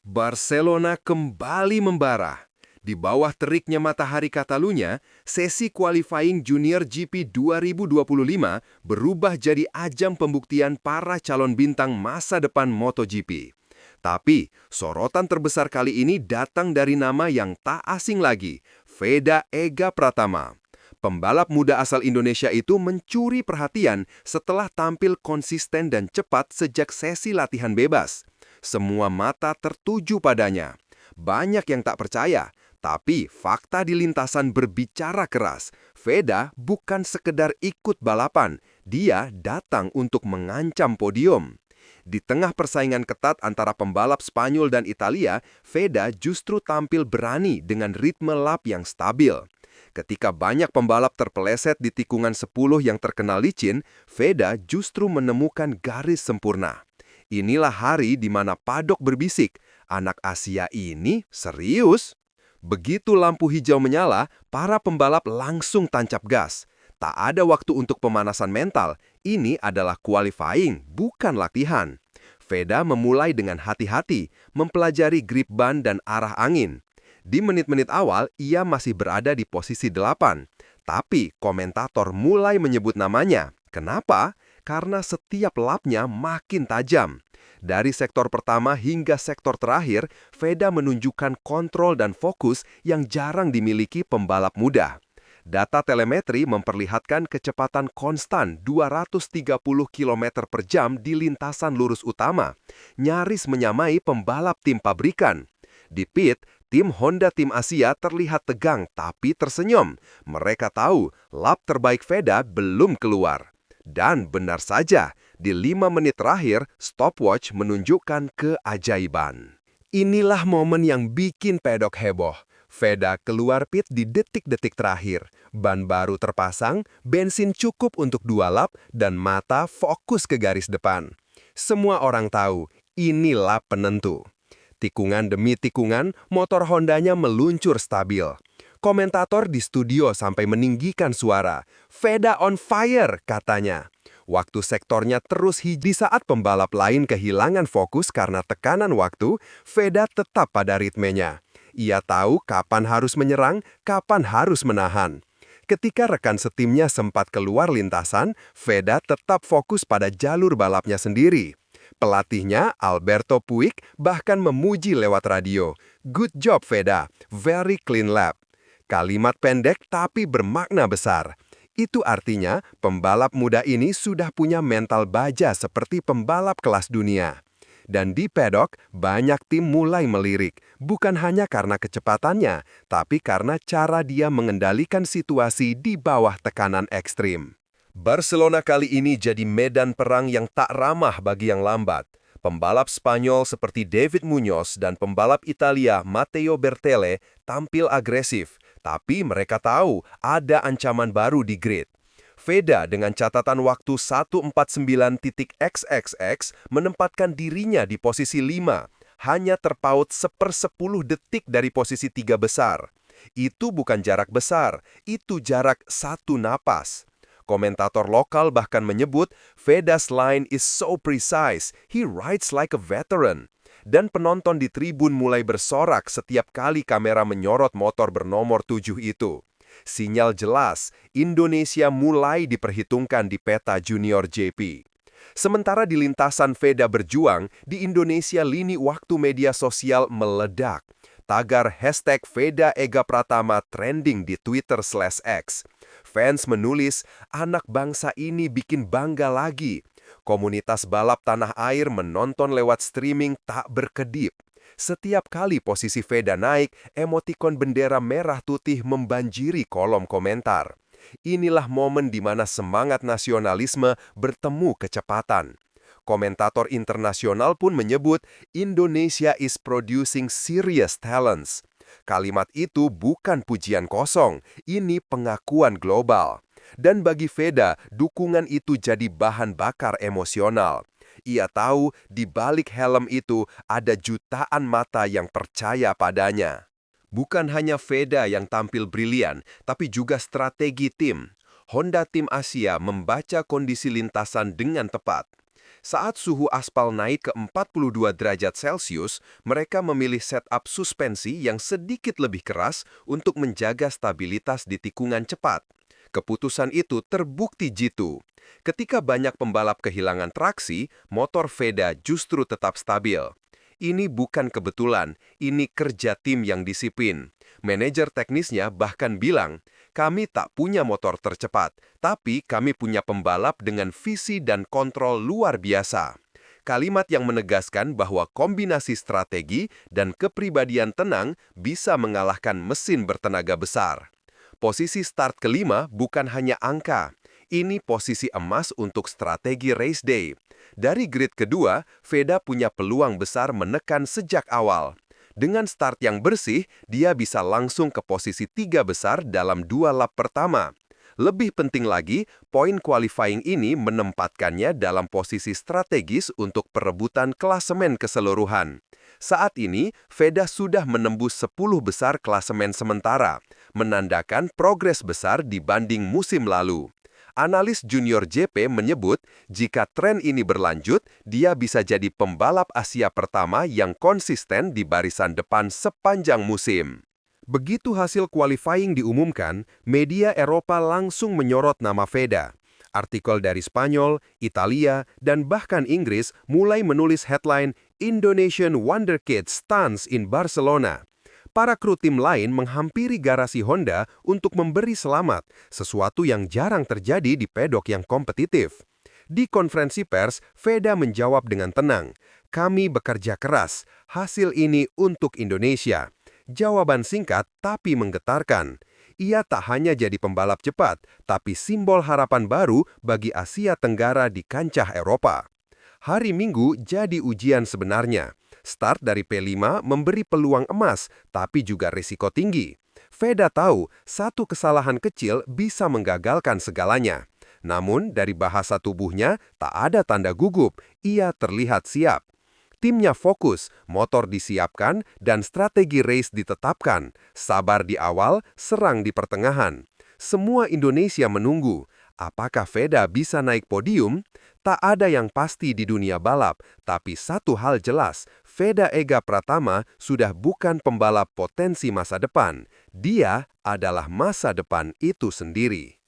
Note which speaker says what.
Speaker 1: Barcelona kembali membara. Di bawah teriknya matahari Catalunya, sesi qualifying Junior GP 2025 berubah jadi ajang pembuktian para calon bintang masa depan MotoGP. Tapi, sorotan terbesar kali ini datang dari nama yang tak asing lagi, Veda Ega Pratama. Pembalap muda asal Indonesia itu mencuri perhatian setelah tampil konsisten dan cepat sejak sesi latihan bebas. Semua mata tertuju padanya. Banyak yang tak percaya, tapi fakta di lintasan berbicara keras. Veda bukan sekedar ikut balapan, dia datang untuk mengancam podium. Di tengah persaingan ketat antara pembalap Spanyol dan Italia, Veda justru tampil berani dengan ritme lap yang stabil. Ketika banyak pembalap terpeleset di tikungan 10 yang terkenal licin, Veda justru menemukan garis sempurna. Inilah hari di mana padok berbisik, anak Asia ini serius. Begitu lampu hijau menyala, para pembalap langsung tancap gas. Tak ada waktu untuk pemanasan mental, ini adalah qualifying, bukan latihan. Veda memulai dengan hati-hati, mempelajari grip ban dan arah angin. Di menit-menit awal, ia masih berada di posisi 8. Tapi komentator mulai menyebut namanya. Kenapa? Karena setiap lapnya makin tajam. Dari sektor pertama hingga sektor terakhir, Veda menunjukkan kontrol dan fokus yang jarang dimiliki pembalap muda. Data telemetri memperlihatkan kecepatan konstan 230 km per jam di lintasan lurus utama, nyaris menyamai pembalap tim pabrikan. Di pit, tim Honda Tim Asia terlihat tegang tapi tersenyum. Mereka tahu lap terbaik Veda belum keluar. Dan benar saja, di 5 menit terakhir, stopwatch menunjukkan keajaiban. Inilah momen yang bikin pedok heboh. Veda keluar pit di detik-detik terakhir. Ban baru terpasang, bensin cukup untuk 2 lap, dan mata fokus ke garis depan. Semua orang tahu, ini lap penentu. Tikungan demi tikungan, motor Hondanya meluncur stabil. Komentator di studio sampai meninggikan suara. Veda on fire, katanya. Waktu sektornya terus di saat pembalap lain kehilangan fokus karena tekanan waktu, Veda tetap pada ritmenya. Ia tahu kapan harus menyerang, kapan harus menahan. Ketika rekan setimnya sempat keluar lintasan, Veda tetap fokus pada jalur balapnya sendiri. Pelatihnya, Alberto Puig, bahkan memuji lewat radio. Good job, Veda. Very clean lap. Kalimat pendek tapi bermakna besar. Itu artinya pembalap muda ini sudah punya mental baja seperti pembalap kelas dunia. Dan di pedok, banyak tim mulai melirik, bukan hanya karena kecepatannya, tapi karena cara dia mengendalikan situasi di bawah tekanan ekstrim. Barcelona kali ini jadi medan perang yang tak ramah bagi yang lambat. Pembalap Spanyol seperti David Muñoz dan pembalap Italia Matteo Bertele tampil agresif, tapi mereka tahu ada ancaman baru di grid. Veda dengan catatan waktu 1:49.xxx menempatkan dirinya di posisi 5, hanya terpaut 1/10 detik dari posisi 3 besar. Itu bukan jarak besar, itu jarak 1 napas. Komentator lokal bahkan menyebut, Veda's line is so precise, he rides like a veteran. Dan penonton di tribun mulai bersorak setiap kali kamera menyorot motor bernomor 7 itu. Sinyal jelas, Indonesia mulai diperhitungkan di peta Junior JP. Sementara di lintasan Veda berjuang, di Indonesia lini waktu media sosial meledak. Tagar hashtag Veda Ega Pratama trending di Twitter/X. Fans menulis, anak bangsa ini bikin bangga lagi. Komunitas balap tanah air menonton lewat streaming tak berkedip. Setiap kali posisi Veda naik, emotikon bendera merah putih membanjiri kolom komentar. Inilah momen di mana semangat nasionalisme bertemu kecepatan. Komentator internasional pun menyebut, Indonesia is producing serious talents. Kalimat itu bukan pujian kosong, ini pengakuan global. Dan bagi Veda, dukungan itu jadi bahan bakar emosional. Ia tahu di balik helm itu ada jutaan mata yang percaya padanya. Bukan hanya Veda yang tampil brilian, tapi juga strategi tim. Honda Tim Asia membaca kondisi lintasan dengan tepat. Saat suhu aspal naik ke 42 derajat Celcius, mereka memilih setup suspensi yang sedikit lebih keras untuk menjaga stabilitas di tikungan cepat. Keputusan itu terbukti jitu. Ketika banyak pembalap kehilangan traksi, motor Veda justru tetap stabil. Ini bukan kebetulan, ini kerja tim yang disiplin. Manajer teknisnya bahkan bilang, kami tak punya motor tercepat, tapi kami punya pembalap dengan visi dan kontrol luar biasa. Kalimat yang menegaskan bahwa kombinasi strategi dan kepribadian tenang bisa mengalahkan mesin bertenaga besar. Posisi start kelima bukan hanya angka. Ini posisi emas untuk strategi race day. Dari grid kedua, Veda punya peluang besar menekan sejak awal. Dengan start yang bersih, dia bisa langsung ke posisi 3 besar dalam 2 lap pertama. Lebih penting lagi, poin qualifying ini menempatkannya dalam posisi strategis untuk perebutan klasemen keseluruhan. Saat ini, Veda sudah menembus 10 besar klasemen sementara, menandakan progres besar dibanding musim lalu. Analis Junior JP menyebut, jika tren ini berlanjut, dia bisa jadi pembalap Asia pertama yang konsisten di barisan depan sepanjang musim. Begitu hasil qualifying diumumkan, media Eropa langsung menyorot nama Veda. Artikel dari Spanyol, Italia, dan bahkan Inggris mulai menulis headline Indonesian Wonderkid Stunts in Barcelona. Para kru tim lain menghampiri garasi Honda untuk memberi selamat, sesuatu yang jarang terjadi di pedok yang kompetitif. Di konferensi pers, Veda menjawab dengan tenang, "Kami bekerja keras, hasil ini untuk Indonesia." Jawaban singkat tapi menggetarkan. Ia tak hanya jadi pembalap cepat, tapi simbol harapan baru bagi Asia Tenggara di kancah Eropa. Hari Minggu jadi ujian sebenarnya. Start dari P5 memberi peluang emas, tapi juga risiko tinggi. Veda tahu, satu kesalahan kecil bisa menggagalkan segalanya. Namun, dari bahasa tubuhnya, tak ada tanda gugup. Ia terlihat siap. Timnya fokus, motor disiapkan, dan strategi race ditetapkan. Sabar di awal, serang di pertengahan. Semua Indonesia menunggu. Apakah Veda bisa naik podium? Tak ada yang pasti di dunia balap, tapi satu hal jelas, Veda Ega Pratama sudah bukan pembalap potensi masa depan. Dia adalah masa depan itu sendiri.